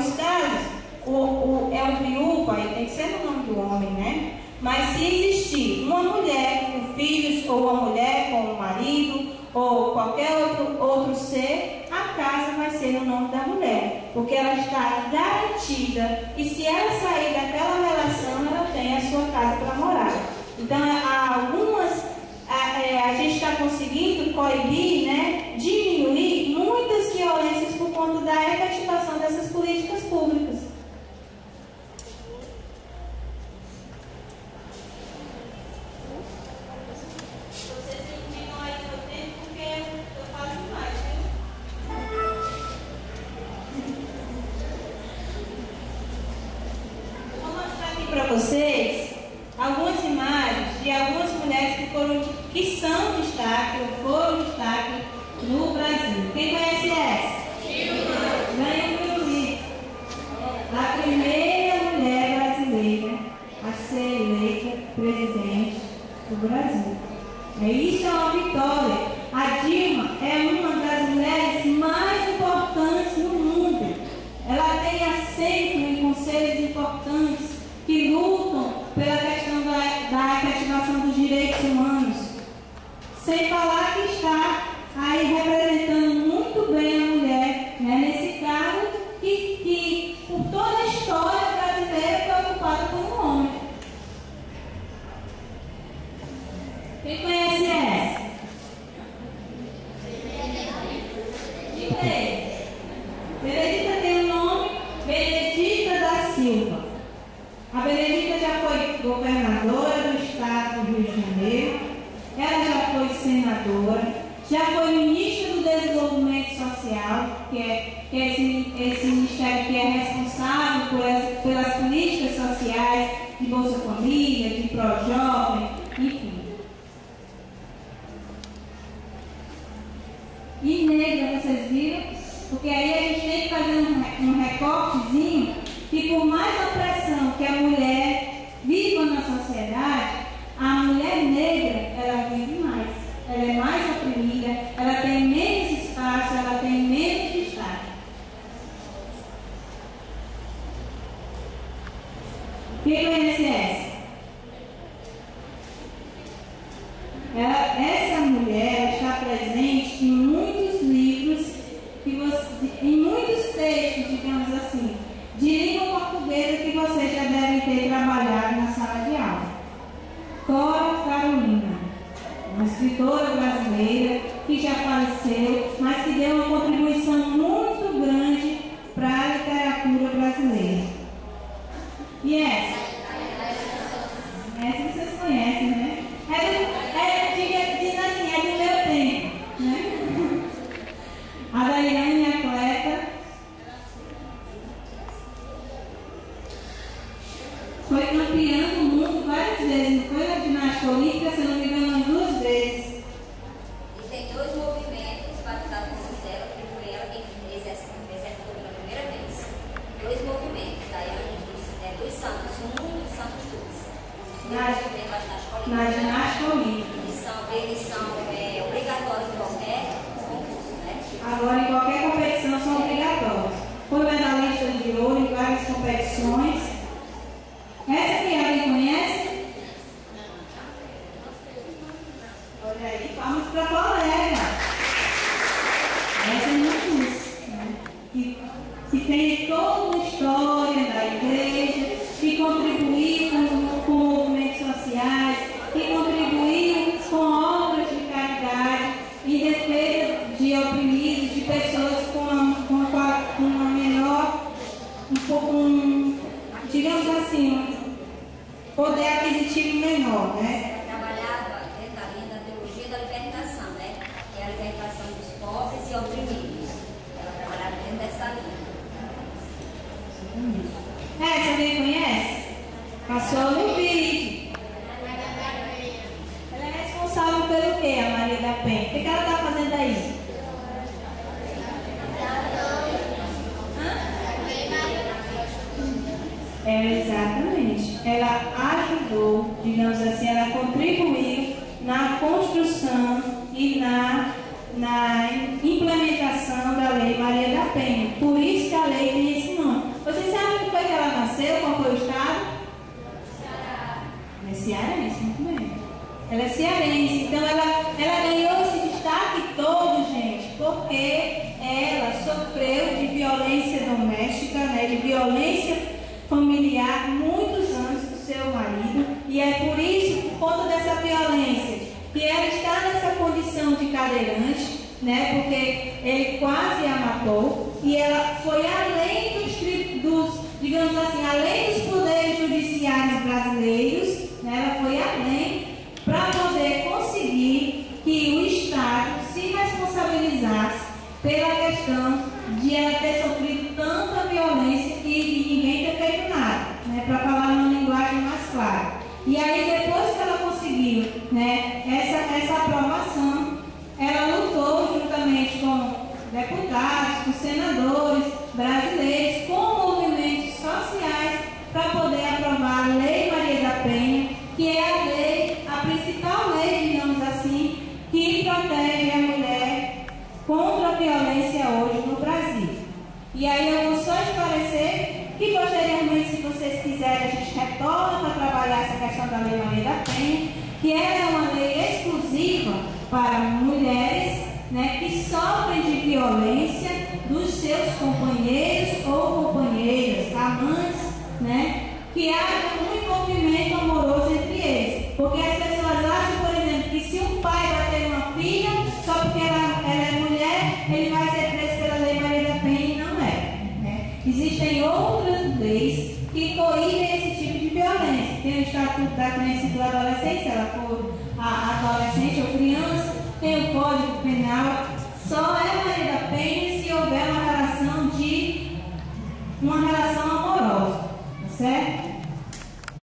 alguns casos, é um viúvo, aí tem que ser no nome do homem, né? Mas se existir uma mulher com filhos, ou uma mulher com um marido, ou qualquer outro ser, a casa vai ser no nome da mulher, porque ela está garantida, e se ela sair daquela relação, ela tem a sua casa para morar. Então, a gente está conseguindo coibir, né, diminuir muitas violências por conta da efetivação dessas políticas públicas. Vocês indicam aí seu tempo porque eu faço mais, viu? Eu vou mostrar aqui para vocês algumas imagens de algumas mulheres que são destaque ou foram destaque no Brasil. Quem conhece essa? Ganha o livro. A primeira mulher brasileira a ser eleita presidente do Brasil. Isso é uma vitória. A Dilma é uma das mulheres mais importantes no mundo. Ela tem assento em conselhos importantes que lutam pela questão da efetivação dos direitos humanos. Sem falar que está aí representando muito bem a mulher, né, nesse cargo que por toda a história brasileira foi ocupado por um homem. Quem conhece essa? Benedita tem o nome Benedita da Silva. A Benedita já foi governadora do estado do Rio de Janeiro, ela já foi senadora, já foi ministra do Desenvolvimento Social, que é esse ministério que é responsável pelas políticas sociais de Bolsa Família, de Projovem, enfim. E negra, vocês viram? Porque aí a gente tem que fazer um recortezinho que por mais opressão que a mulher viva na sociedade, a mulher negra, ela vive mais. Ela é mais oprimida, ela tem menos espaço, ela tem menos destaque. Quem conhece essa? Essa mulher está presente em muitos livros, em muitos textos, digamos assim, de língua portuguesa que vocês já devem ter trabalhado na sala de aula. Cora Carolina, uma escritora brasileira que já faleceu, mas que deu uma contribuição muito grande para a literatura brasileira. E essa? Essa vocês conhecem, né? Diz assim, é do meu tempo, né? A Daiane, atleta, foi campeã do mundo várias vezes, não foi na ginástica olímpica, se não me engano, 2 vezes. E tem 2 movimentos batizados no dela, que foi ela quem executou pela primeira vez. 2 movimentos, Daiane, 2 santos, um dos santos dois. Na ginástica olímpica. Eles são obrigatórios em qualquer concurso, né? Agora, em qualquer competição, são obrigatórios. Foi medalhista de ouro em várias competições. Essa aqui alguém conhece? Olha aí, palmas para a colega. Essa é uma luz, né? Que tem toda uma história da igreja, que contribuiu com movimentos sociais, que contribuiu com obras de caridade em defesa de oprimidos, de pessoas com uma menor, digamos assim, poder aquisitivo menor, né? Trabalhava dentro da linha da teologia da libertação, né? Que é a libertação dos pobres e oprimidos. Ela trabalhava dentro dessa linha. Essa alguém conhece? Passou no vídeo. Ela é responsável pelo quê, a Maria da Penha? O que ela está fazendo aí? Exatamente. Ela ajudou, digamos assim, ela contribuiu na construção e na implementação da Lei Maria da Penha. Por isso que a lei tem esse nome. cearense, muito bem. Ela é cearense, então ela ganhou esse destaque todo, gente, porque ela sofreu de violência doméstica, né, de violência familiar muitos anos do seu marido, e é por isso, por conta dessa violência, que ela está nessa condição de cadeirante, né, porque ele quase a matou, e ela foi além dos digamos assim, além dos poderes judiciários brasileiros, né, ela foi além para poder conseguir que o Estado se responsabilizasse pela questão de ela ter sofrido tanta violência e ninguém ter feito nada, né, para falar numa linguagem mais clara. E aí, depois que ela conseguiu, né, essa aprovação, ela lutou juntamente com deputados, com senadores brasileiros, com movimentos sociais, para poder aprovar a Lei Maria da Penha, que é a principal lei, digamos assim, que protege a mulher contra a violência hoje no Brasil. E aí eu vou só esclarecer que posteriormente, se vocês quiserem, a gente retorna para trabalhar essa questão da Lei Maria da Penha, que ela é uma lei exclusiva para mulheres, né, que sofrem de violência dos seus companheiros ou companheiras, amantes, né, que haja um envolvimento amoroso entre eles. Porque as pessoas acham, por exemplo, que se um pai bater uma filha, só porque ela é mulher, ele vai ser preso pela Lei Maria da Penha, e não é, né? Existem outras leis que coíbem esse tipo de violência. Tem o Estatuto da Criança e do Adolescente, se ela for adolescente ou criança, tem o Código Penal. Só é Maria da Penha se houver uma relação amorosa, tá certo?